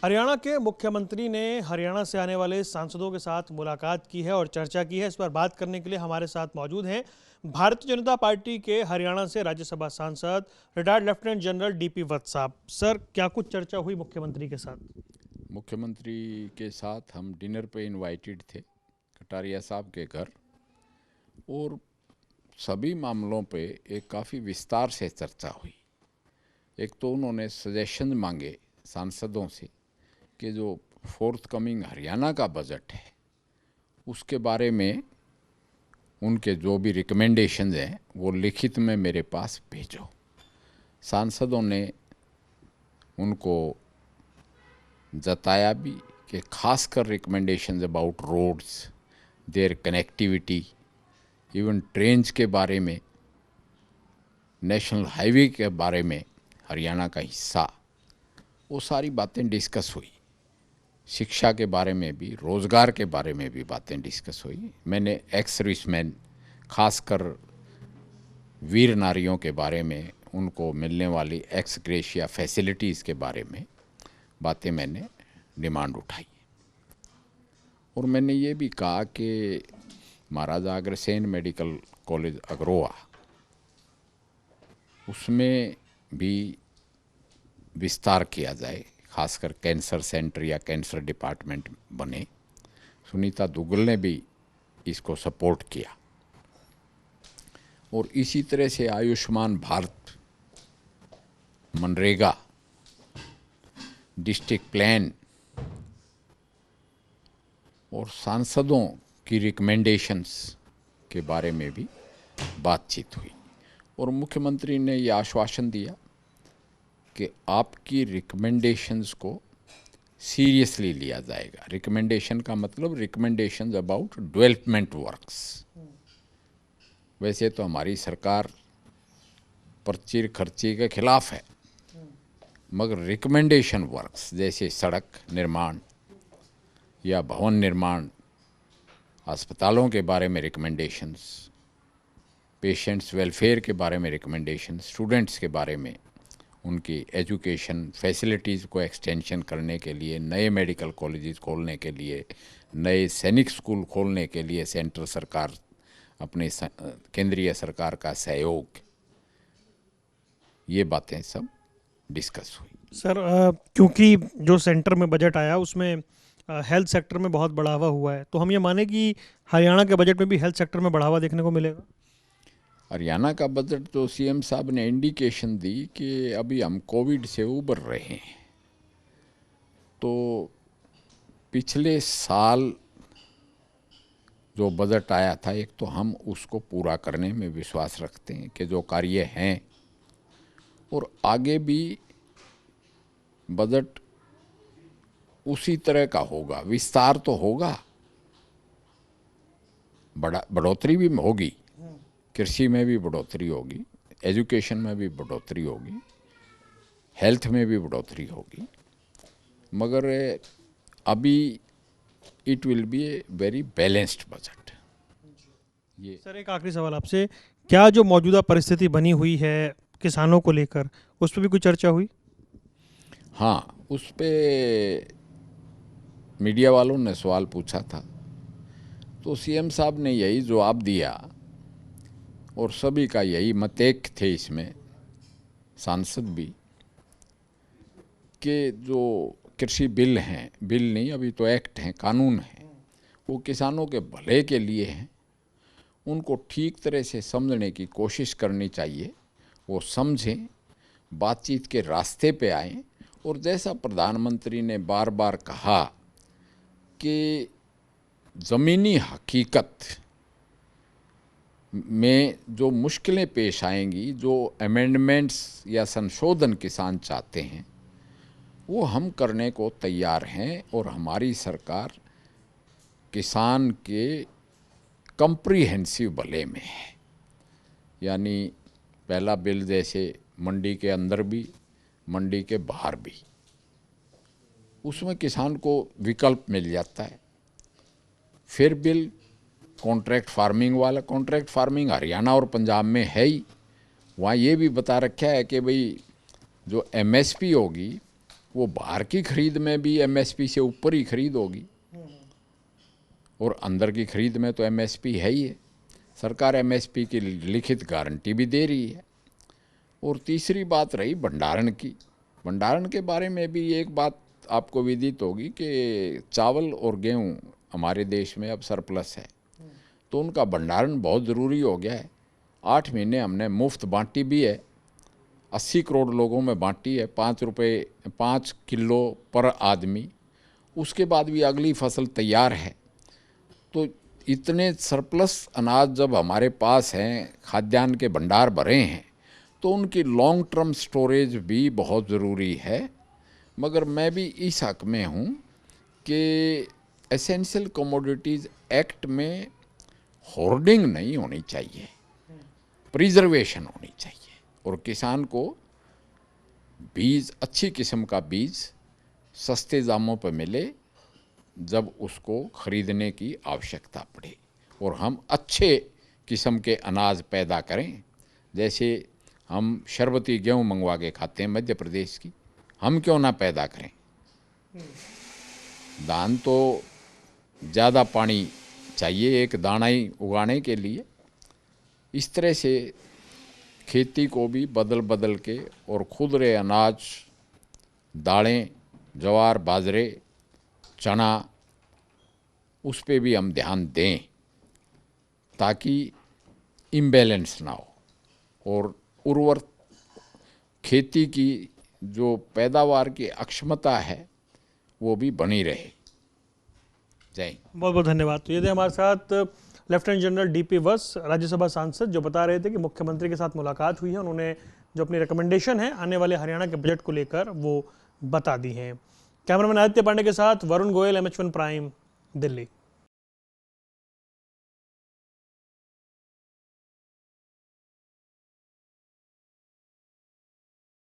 हरियाणा के मुख्यमंत्री ने हरियाणा से आने वाले सांसदों के साथ मुलाकात की है और चर्चा की है। इस पर बात करने के लिए हमारे साथ मौजूद हैं भारतीय जनता पार्टी के हरियाणा से राज्यसभा सांसद रिटायर्ड लेफ्टिनेंट जनरल डीपी वत्स साहब। सर, क्या कुछ चर्चा हुई मुख्यमंत्री के साथ? मुख्यमंत्री के साथ हम डिनर पे इनवाइटेड थे कटारिया साहब के घर, और सभी मामलों पे एक काफ़ी विस्तार से चर्चा हुई। एक तो उन्होंने सजेशन मांगे सांसदों से कि जो फोर्थ कमिंग हरियाणा का बजट है उसके बारे में उनके जो भी रिकमेंडेशंस हैं वो लिखित में मेरे पास भेजो। सांसदों ने उनको जताया भी कि खासकर recommendations about roads, there connectivity, even trains के बारे में, नेशनल हाईवे के बारे में हरियाणा का हिस्सा, वो सारी बातें डिस्कस हुई। शिक्षा के बारे में भी, रोज़गार के बारे में भी बातें डिस्कस हुई। मैंने एक्स सर्विसमैन, खासकर वीर नारियों के बारे में, उनको मिलने वाली एक्स ग्रेशिया फैसिलिटीज़ के बारे में बातें मैंने डिमांड उठाई। और मैंने ये भी कहा कि महाराजा अग्रसेन मेडिकल कॉलेज अग्रोहा, उसमें भी विस्तार किया जाए, खासकर कैंसर सेंटर या कैंसर डिपार्टमेंट बने। सुनीता दुग्गल ने भी इसको सपोर्ट किया। और इसी तरह से आयुष्मान भारत, मनरेगा, डिस्ट्रिक्ट प्लान और सांसदों की रिकमेंडेशंस के बारे में भी बातचीत हुई। और मुख्यमंत्री ने यह आश्वासन दिया कि आपकी रिकमेंडेशंस को सीरियसली लिया जाएगा। रिकमेंडेशन का मतलब रिकमेंडेशंस अबाउट डेवलपमेंट वर्क्स। वैसे तो हमारी सरकार पर्ची खर्ची के खिलाफ है, मगर रिकमेंडेशन वर्क्स जैसे सड़क निर्माण या भवन निर्माण, अस्पतालों के बारे में रिकमेंडेशंस, पेशेंट्स वेलफेयर के बारे में रिकमेंडेशंस, स्टूडेंट्स के बारे में, उनकी एजुकेशन फैसिलिटीज़ को एक्सटेंशन करने के लिए, नए मेडिकल कॉलेजेस खोलने के लिए, नए सैनिक स्कूल खोलने के लिए सेंट्रल सरकार अपने केंद्रीय सरकार का सहयोग, ये बातें सब डिस्कस हुई। सर, क्योंकि जो सेंटर में बजट आया उसमें हेल्थ सेक्टर में बहुत बढ़ावा हुआ है, तो हम ये माने कि हरियाणा के बजट में भी हेल्थ सेक्टर में बढ़ावा देखने को मिलेगा? हरियाणा का बजट तो सीएम साहब ने इंडिकेशन दी कि अभी हम कोविड से उबर रहे हैं, तो पिछले साल जो बजट आया था, एक तो हम उसको पूरा करने में विश्वास रखते हैं कि जो कार्य हैं, और आगे भी बजट उसी तरह का होगा। विस्तार तो होगा, बढ़ोतरी भी होगी, कृषि में भी बढ़ोतरी होगी, एजुकेशन में भी बढ़ोतरी होगी, हेल्थ में भी बढ़ोतरी होगी, मगर अभी it will be a very balanced budget. ये सर, एक आखिरी सवाल आपसे, क्या जो मौजूदा परिस्थिति बनी हुई है किसानों को लेकर, उस पर भी कोई चर्चा हुई? हाँ, उस पे मीडिया वालों ने सवाल पूछा था, तो सीएम साहब ने यही जवाब दिया, और सभी का यही मत एक थे इसमें, सांसद भी, कि जो कृषि बिल हैं, बिल नहीं अभी तो एक्ट हैं, कानून हैं, वो किसानों के भले के लिए हैं। उनको ठीक तरह से समझने की कोशिश करनी चाहिए, वो समझें, बातचीत के रास्ते पे आएं। और जैसा प्रधानमंत्री ने बार बार कहा कि ज़मीनी हकीकत में जो मुश्किलें पेश आएंगी, जो अमेंडमेंट्स या संशोधन किसान चाहते हैं, वो हम करने को तैयार हैं। और हमारी सरकार किसान के कम्प्रीहेंसिव भले में है। यानी पहला बिल जैसे मंडी के अंदर भी, मंडी के बाहर भी, उसमें किसान को विकल्प मिल जाता है। फिर बिल कॉन्ट्रैक्ट फार्मिंग वाला, कॉन्ट्रैक्ट फार्मिंग हरियाणा और पंजाब में है ही। वहाँ ये भी बता रखा है कि भाई जो एमएसपी होगी वो बाहर की खरीद में भी एमएसपी से ऊपर ही खरीद होगी, और अंदर की खरीद में तो एमएसपी है ही है। सरकार एमएसपी की लिखित गारंटी भी दे रही है। और तीसरी बात रही भंडारण की। भंडारण के बारे में भी एक बात आपको विदित होगी कि चावल और गेहूं हमारे देश में अब सरप्लस है, तो उनका भंडारण बहुत ज़रूरी हो गया है। 8 महीने हमने मुफ्त बांटी भी है, 80 करोड़ लोगों में बांटी है, 5 किलो पर आदमी। उसके बाद भी अगली फसल तैयार है। तो इतने सरप्लस अनाज जब हमारे पास हैं, खाद्यान्न के भंडार भरे हैं, तो उनकी लॉन्ग टर्म स्टोरेज भी बहुत ज़रूरी है। मगर मैं भी इस हक में हूँ कि एसेंशियल कमोडिटीज़ एक्ट में होर्डिंग नहीं होनी चाहिए, प्रिजर्वेशन होनी चाहिए, और किसान को बीज, अच्छी किस्म का बीज सस्ते दामों पर मिले जब उसको खरीदने की आवश्यकता पड़े, और हम अच्छे किस्म के अनाज पैदा करें। जैसे हम शरबती गेहूँ मंगवा के खाते हैं मध्य प्रदेश की, हम क्यों ना पैदा करें। धान तो ज़्यादा पानी चाहिए एक दाना ही उगाने के लिए। इस तरह से खेती को भी बदल बदल के, और खुदरे अनाज, दालें, ज्वार, बाजरे, चना, उस पे भी हम ध्यान दें ताकि इम्बैलेंस ना हो, और उर्वर खेती की जो पैदावार की अक्षमता है वो भी बनी रहे। जय हिंद। बहुत बहुत धन्यवाद। तो ये थे हमारे साथ लेफ्टिनेंट जनरल डीपी वत्स, राज्यसभा सांसद, जो बता रहे थे कि मुख्यमंत्री के साथ मुलाकात हुई है, उन्होंने जो अपनी रिकमेंडेशन है आने वाले हरियाणा के बजट को लेकर वो बता दी हैं। कैमरामैन आदित्य पांडे के साथ वरुण गोयल, MH1 प्राइम, दिल्ली।